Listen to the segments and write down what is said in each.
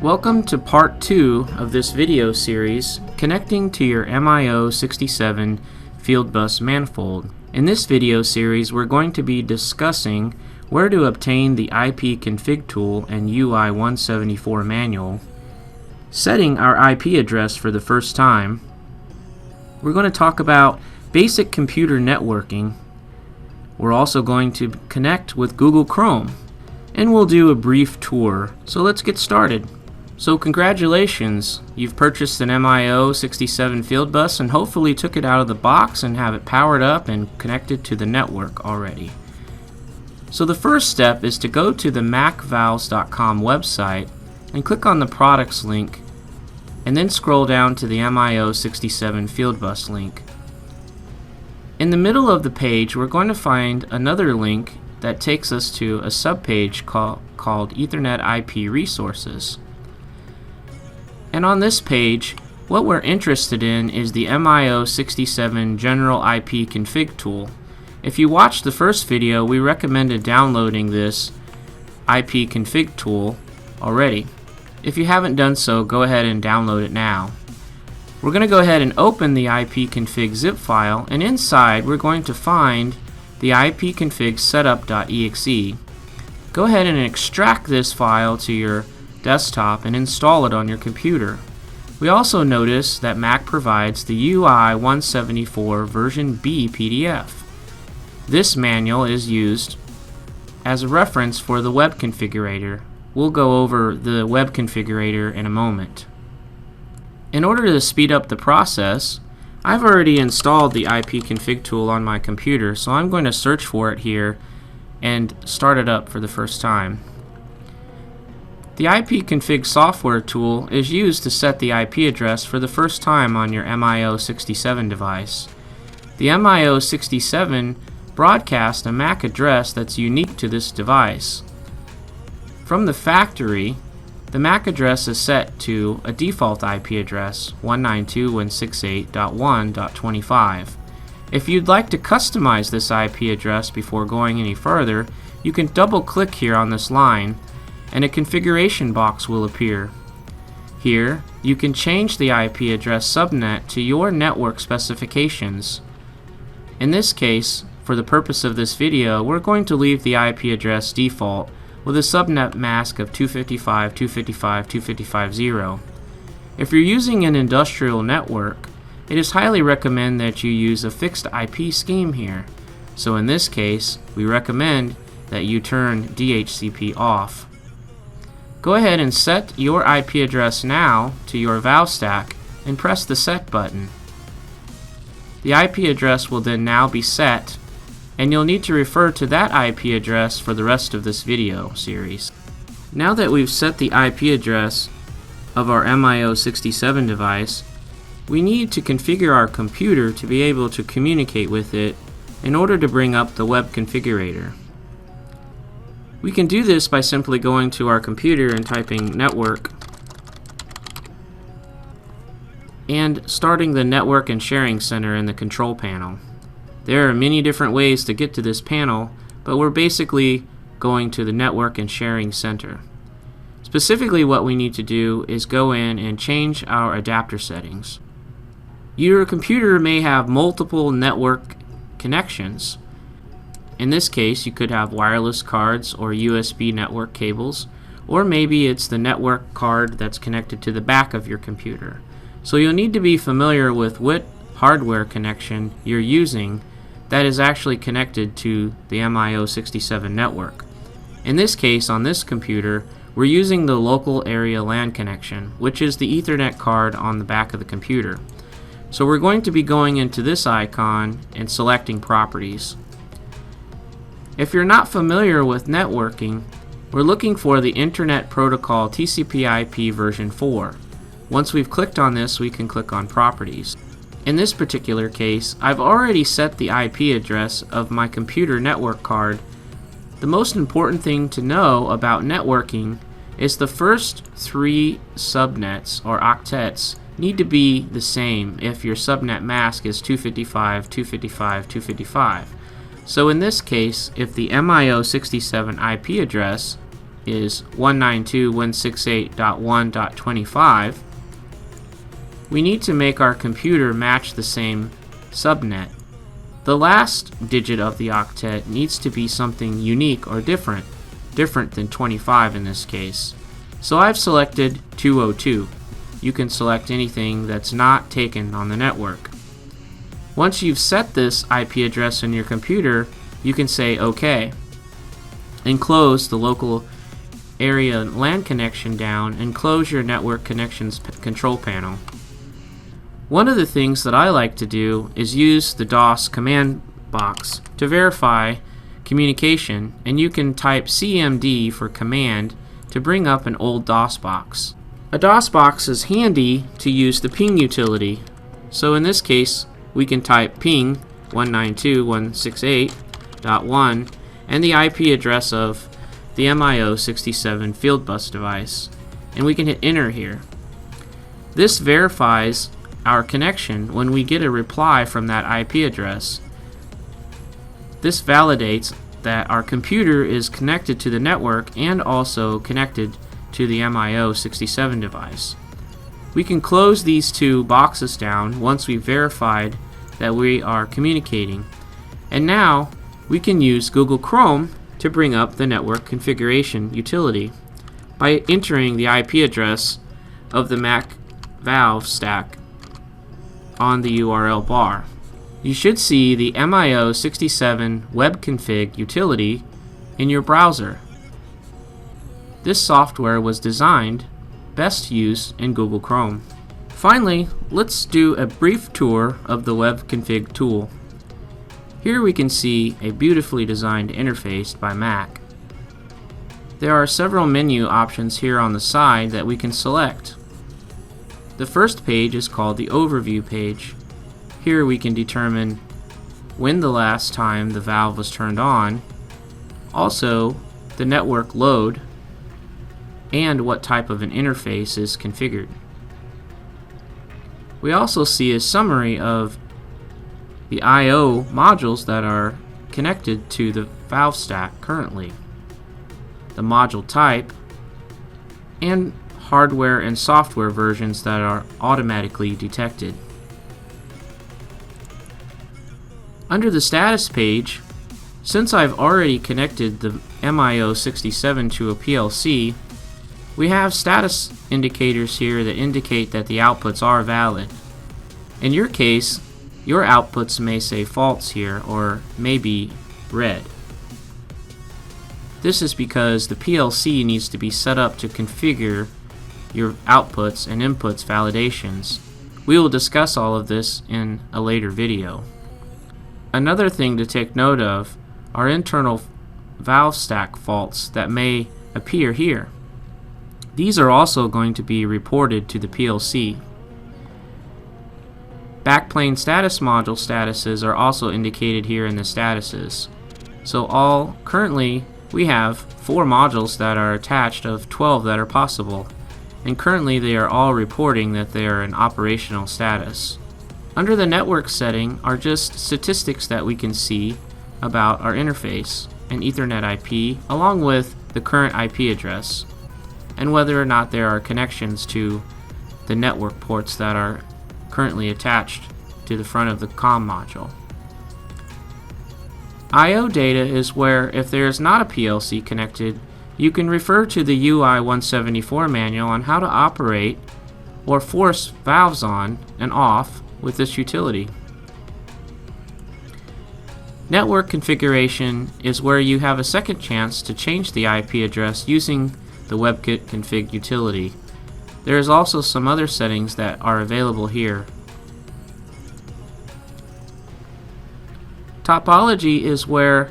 Welcome to part 2 of this video series connecting to your O-67 field bus manifold. In this video series we're going to be discussing where to obtain the Ipconfig tool and UI-174 manual, setting our IP address for the first time. We're going to talk about basic computer networking. We're also going to connect with Google Chrome, and we'll do a brief tour. So let's get started. So congratulations, you've purchased an O-67 field bus and hopefully took it out of the box and have it powered up and connected to the network already. So the first step is to go to the macvalves.com website and click on the products link and then scroll down to the O-67 field bus link. In the middle of the page we're going to find another link that takes us to a subpage called Ethernet IP Resources. And on this page, what we're interested in is the O-67 General IP Config tool. If you watched the first video, we recommended downloading this IP Config tool already. If you haven't done so, go ahead and download it now. We're going to go ahead and open the Ipconfig zip file, and inside we're going to find the Ipconfig setup.exe. Go ahead and extract this file to your desktop and install it on your computer. We also notice that Mac provides the UI-174 version B PDF. This manual is used as a reference for the web configurator. We'll go over the web configurator in a moment. In order to speed up the process, I've already installed the Ipconfig tool on my computer, so I'm going to search for it here and start it up for the first time. The Ipconfig software tool is used to set the IP address for the first time on your O-67 device. The O-67 broadcasts a MAC address that's unique to this device. From the factory, the MAC address is set to a default IP address, 192.168.1.25. If you'd like to customize this IP address before going any further, you can double-click here on this line, and a configuration box will appear. Here, you can change the IP address subnet to your network specifications. In this case, for the purpose of this video, we're going to leave the IP address default with a subnet mask of 255.255.255.0. If you're using an industrial network, it is highly recommended that you use a fixed IP scheme here. So in this case, we recommend that you turn DHCP off. Go ahead and set your IP address now to your valve stack and press the set button. The IP address will then now be set, and you'll need to refer to that IP address for the rest of this video series. Now that we've set the IP address of our O-67 device, we need to configure our computer to be able to communicate with it in order to bring up the web configurator. We can do this by simply going to our computer and typing network and starting the Network and Sharing Center in the control panel. There are many different ways to get to this panel, but we're basically going to the Network and Sharing Center. Specifically, what we need to do is go in and change our adapter settings. Your computer may have multiple network connections. In this case, you could have wireless cards or USB network cables, or maybe it's the network card that's connected to the back of your computer. So you'll need to be familiar with what hardware connection you're using that is actually connected to the O-67 network. In this case, on this computer, we're using the local area LAN connection, which is the Ethernet card on the back of the computer. So we're going to be going into this icon and selecting Properties. If you're not familiar with networking, we're looking for the Internet Protocol TCP/IP version 4. Once we've clicked on this, we can click on Properties. In this particular case, I've already set the IP address of my computer network card. The most important thing to know about networking is the first 3 subnets or octets need to be the same if your subnet mask is 255.255.255. So in this case, if the O-67 IP address is 192.168.1.25, we need to make our computer match the same subnet. The last digit of the octet needs to be something unique or different than 25 in this case. So I've selected 202. You can select anything that's not taken on the network. Once you've set this IP address on your computer, you can say OK and close the local area LAN connection down and close your network connections control panel. One of the things that I like to do is use the DOS command box to verify communication, and you can type CMD for command to bring up an old DOS box. A DOS box is handy to use the ping utility, so in this case we can type ping 192.168.1 and the IP address of the MIO-67 field bus device, and we can hit enter here. This verifies our connection when we get a reply from that IP address. This validates that our computer is connected to the network and also connected to the MIO-67 device. We can close these two boxes down once we've verified that we are communicating, and now we can use Google Chrome to bring up the network configuration utility by entering the IP address of the Mac valve stack on the URL bar. You should see the MIO-67 web config utility in your browser. This software was designed best used in Google Chrome. Finally, let's do a brief tour of the web config tool. Here we can see a beautifully designed interface by Mac. There are several menu options here on the side that we can select. The first page is called the Overview page. Here we can determine when the last time the valve was turned on, also the network load, and what type of an interface is configured. We also see a summary of the I/O modules that are connected to the valve stack currently, the module type, and hardware and software versions that are automatically detected. Under the status page, since I've already connected the MIO-67 to a PLC, we have status indicators here that indicate that the outputs are valid. In your case, your outputs may say false here or may be red. This is because the PLC needs to be set up to configure your outputs and inputs validations. We will discuss all of this in a later video. Another thing to take note of are internal valve stack faults that may appear here. These are also going to be reported to the PLC. Backplane status module statuses are also indicated here in the statuses. So currently we have 4 modules that are attached of 12 that are possible, and currently they are all reporting that they are in operational status. Under the network setting are just statistics that we can see about our interface and Ethernet IP, along with the current IP address and whether or not there are connections to the network ports that are currently attached to the front of the COM module. I/O data is where, if there is not a PLC connected, you can refer to the UI 174 manual on how to operate or force valves on and off with this utility. Network configuration is where you have a second chance to change the IP address using the webkit-config utility. There is also some other settings that are available here. Topology is where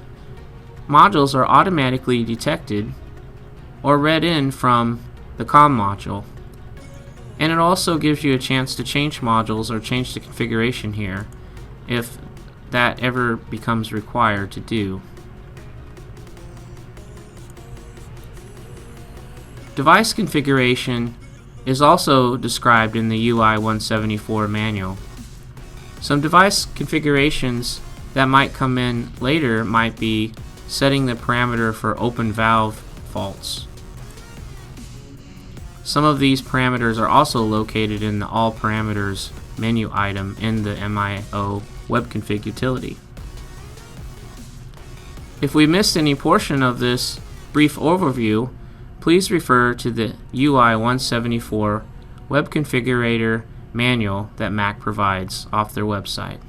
modules are automatically detected or read in from the COM module. And it also gives you a chance to change modules or change the configuration here if that ever becomes required to do. Device configuration is also described in the UI 174 manual. Some device configurations that might come in later might be setting the parameter for open valve faults Some of these parameters are also located in the All Parameters menu item in the MIO Web Config utility. If we missed any portion of this brief overview, please refer to the UI 174 Web Configurator manual that Mac provides off their website.